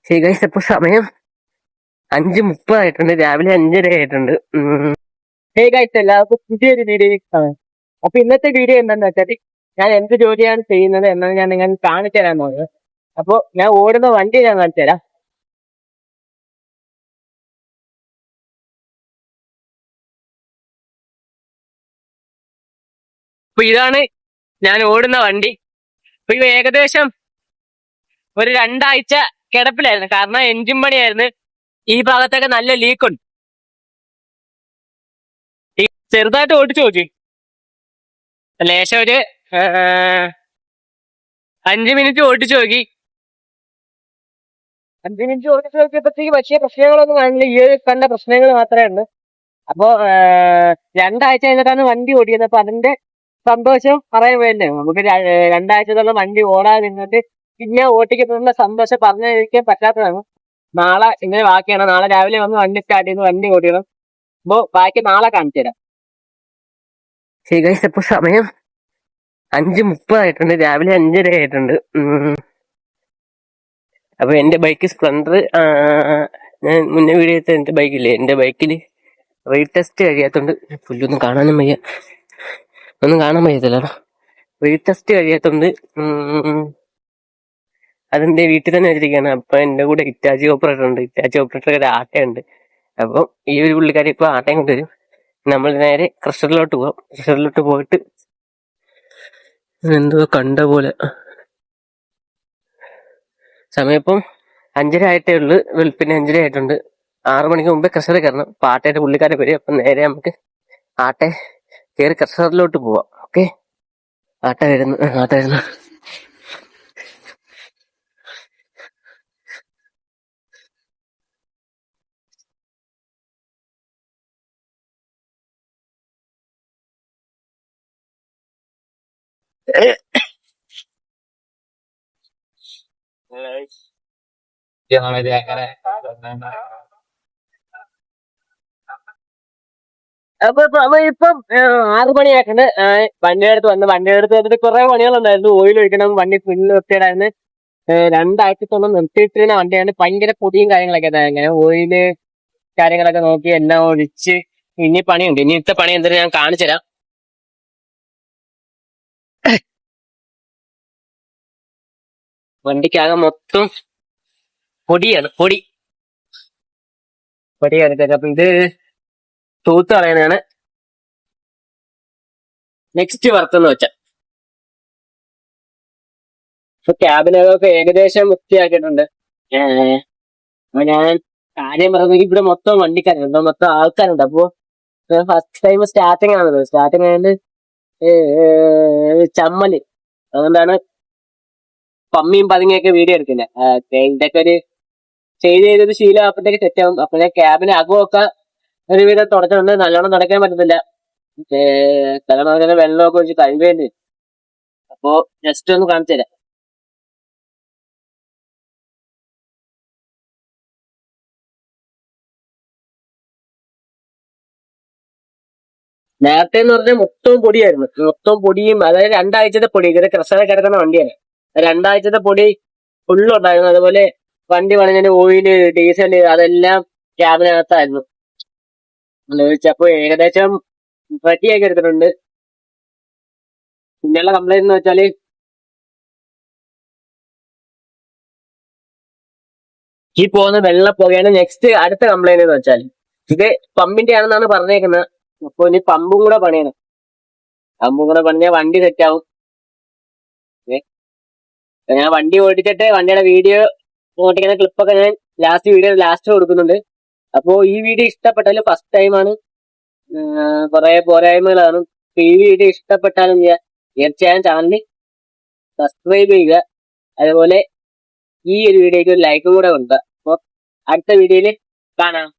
ശരി ഗൈസ്, ഇപ്പൊ സമയം 5:30 രാവിലെ 5:30 ആയിട്ടുണ്ട്. ഹേ ഗൈസ്, എല്ലാവർക്കും പുതിയൊരു വീഡിയോ കാണാം. അപ്പൊ ഇന്നത്തെ വീഡിയോ എന്താന്ന് വെച്ചാൽ ഞാൻ എന്ത് ജോലിയാണ് ചെയ്യുന്നത് എന്നാണ് ഞാൻ നിങ്ങൾ കാണിച്ചു തരാൻ പോകുന്നത്. അപ്പൊ ഞാൻ ഓടുന്ന വണ്ടി ഞാൻ കാണിച്ചു തരാം. അപ്പൊ ഇതാണ് ഞാൻ ഓടുന്ന വണ്ടി. അപ്പൊ ഇത് ഏകദേശം ഒരു 2 ആഴ്ച കിടപ്പിലായിരുന്നു, കാരണം എൻജിൻ പണിയായിരുന്നു. ഈ ഭാഗത്തൊക്കെ നല്ല ലീക്കുണ്ട്. ഈ ചെറുതായിട്ട് ഓടിച്ചു നോക്കി, ലേശം ഒരു 5 മിനിറ്റ് ഓടിച്ചു നോക്കി. 5 മിനിറ്റ് ഓടിച്ചു നോക്കിയപ്പോഴത്തേക്ക് പക്ഷേ പ്രശ്നങ്ങളൊന്നും കാണില്ല. ഈ ഒരു കണ്ട പ്രശ്നങ്ങൾ മാത്രമേ ഉള്ളൂ. അപ്പോ 2 ആഴ്ച കഴിഞ്ഞിട്ടാണ് വണ്ടി ഓടിയത്. അപ്പൊ അതിന്റെ സന്തോഷം പറയാൻ വേണ്ടേ. നമുക്ക് 2 ആഴ്ചത്തോളം വണ്ടി ഓടാതെ നിന്നിട്ട് പിന്നെ ഓട്ടിക്കുന്ന സന്തോഷം പറഞ്ഞിരിക്കാൻ പറ്റാത്തതാണ്. നാളെ ഇങ്ങനെ ബാക്കിയാണ്. നാളെ രാവിലെ വന്ന് വണ്ടി സ്റ്റാർട്ട് ചെയ്ത് വണ്ടി ഓടിക്കണം. അപ്പോ ബാക്കി നാളെ കാണിച്ചു തരാം. ശരി ഗൈസ്, ഇപ്പൊ സമയം 5:30 ആയിട്ടുണ്ട്, രാവിലെ 5:30 ആയിട്ടുണ്ട്. അപ്പൊ എന്റെ ബൈക്ക് സ്പ്ലെൻഡർ, ഞാൻ മുന്നേ വീഡിയോ എടുത്ത എന്റെ ബൈക്കില്ലേ, എന്റെ ബൈക്കില് വെയിറ്റ് ടെസ്റ്റ് കഴിയാത്തോണ്ട് പുല്ലൊന്നും കാണാനും വയ്യ, ഒന്നും കാണാൻ വയ്യത്തില്ലടാ. വെയിറ്റ് ടെസ്റ്റ് കഴിയാത്തോണ്ട് അതെന്റെ വീട്ടിൽ തന്നെ വെച്ചിരിക്കുകയാണ്. അപ്പൊ എന്റെ കൂടെ ഇറ്റാച്ചി ഓപ്പറേറ്റർ ഉണ്ട്. ഇറ്റാച്ചി ഓപ്പറേറ്റർ ഒരു ആട്ടയുണ്ട്. അപ്പം ഈ ഒരു പുള്ളിക്കാരി ഇപ്പൊ ആട്ടയും കൊണ്ടുവരും. നമ്മൾ നേരെ ക്രഷറിലോട്ട് പോവാം. ക്രഷറിലോട്ട് പോയിട്ട് എന്തോ കണ്ട പോലെ സമയം ഇപ്പം 5:30 ആയിട്ടേ ഉള്ളു. വെളുപ്പിന് 5:30 ആയിട്ടുണ്ട്. 6 മണിക്ക് മുമ്പേ ക്രഷറിൽ കയറണം. അപ്പൊ ആട്ടയുടെ പുള്ളിക്കാരെ വരും. അപ്പം നേരെ നമുക്ക് ആട്ടെ കയറി ക്രഷറിലോട്ട് പോവാം. ഓക്കെ, ആട്ട വരുന്നു. അപ്പൊ ഇപ്പം 6 മണിയാക്കണ്ട്. വണ്ടിയുടെ അടുത്ത് വന്നിട്ട് കുറെ പണികളുണ്ടായിരുന്നു. ഓയിൽ ഒഴിക്കണം, വണ്ടി ഫുള്ള് നിർത്തിയിടായിരുന്നു. 2 ആഴ്ചത്തോളം നിർത്തിയിട്ടിരുന്ന വണ്ടിയാണ്. ഭയങ്കര പൊടിയും കാര്യങ്ങളൊക്കെ ഇങ്ങനെ ഓയില് കാര്യങ്ങളൊക്കെ നോക്കി എല്ലാം ഒഴിച്ച് ഇനി പണിയുണ്ട്. ഇനിത്തെ പണി എന്തെങ്കിലും ഞാൻ കാണിച്ചു തരാം. വണ്ടിക്കാകെ മൊത്തം പൊടിയാണ്, പൊടിയാണ്. അപ്പൊ ഇത് തൂത്ത് കളയാനാണ് നെക്സ്റ്റ് വർക്ക് എന്ന് വെച്ചാൽ. ഇപ്പൊ ക്യാബിനൊക്കെ ഏകദേശം വൃത്തിയാക്കിയിട്ടുണ്ട്. അപ്പൊ ഞാൻ കാര്യം പറഞ്ഞെങ്കിൽ ഇവിടെ മൊത്തം വണ്ടിക്കാരുണ്ട്, മൊത്തം ആൾക്കാരുണ്ട്. അപ്പൊ ഫസ്റ്റ് ടൈം സ്റ്റാർട്ടിങ് ആണത്. സ്റ്റാർട്ടിങ് ആയതുകൊണ്ട് ചമ്മല്, അതുകൊണ്ടാണ് പമ്മിയും പതുങ്ങിയൊക്കെ വീഡിയോ എടുക്കില്ല. ഇതൊക്കെ ഒരു ചെയ്ത് ശീലമാകുമ്പോഴത്തേക്ക് തെറ്റാവും. അപ്പൊ ഞാൻ ക്യാബിന് അകമൊക്കെ ഒരുവിധം തുടച്ചിട്ടുണ്ട്. നല്ലോണം തുടയ്ക്കാൻ പറ്റത്തില്ല, കാരണം അങ്ങനെ വെള്ളമൊക്കെ ഒഴിച്ച് കഴുകേണ്ടി. അപ്പോ ജസ്റ്റ് ഒന്ന് കാണിച്ചു തരാം. നേരത്തെ എന്ന് പറഞ്ഞാൽ മൊത്തം പൊടിയായിരുന്നു, മൊത്തം പൊടിയും. അതായത് 2 ആഴ്ചത്തെ പൊടി. ഇതൊരു ക്രഷറെ കിടക്കുന്ന വണ്ടിയാണ്. 2 ആഴ്ചത്തെ പൊടി ഫുള്ളുണ്ടായിരുന്നു. അതുപോലെ വണ്ടി പണിഞ്ഞതിന്റെ ഓയില്, ഡീസല് അതെല്ലാം ക്യാബിനകത്തായിരുന്നു. ചോദിച്ചപ്പോ ഏകദേശം റെഡിയാക്കി എടുത്തിട്ടുണ്ട്. പിന്നെയുള്ള കംപ്ലൈന്റ് എന്ന് വെച്ചാല് ഈ പോകുന്ന വെള്ളം പുകയാണ്. നെക്സ്റ്റ് അടുത്ത കംപ്ലൈന്റ് എന്ന് വെച്ചാൽ ഇത് പമ്പിന്റെ ആണെന്നാണ് പറഞ്ഞേക്കുന്നത്. അപ്പൊ ഇനി പമ്പും കൂടെ പണിയണം. പമ്പും കൂടെ പണിഞ്ഞാൽ വണ്ടി സെറ്റ് ആവും. ഞാൻ വണ്ടി ഓടിച്ചിട്ട് വണ്ടിയുടെ വീഡിയോ ഓടിക്കുന്ന ക്ലിപ്പൊക്കെ ഞാൻ ലാസ്റ്റ് കൊടുക്കുന്നുണ്ട്. അപ്പോ ഈ വീഡിയോ ഇഷ്ടപ്പെട്ടാലും ഫസ്റ്റ് ടൈമാണ്, കുറെ പോരായ്മകളാണ്. ഈ വീഡിയോ ഇഷ്ടപ്പെട്ടാലും തീർച്ചയായും ചാനൽ സബ്സ്ക്രൈബ് ചെയ്യുക. അതുപോലെ ഈ ഒരു വീഡിയോക്ക് ഒരു ലൈക്കും കൂടെ കൊടുക്കുക. അപ്പോൾ അടുത്ത വീഡിയോയിൽ കാണാം.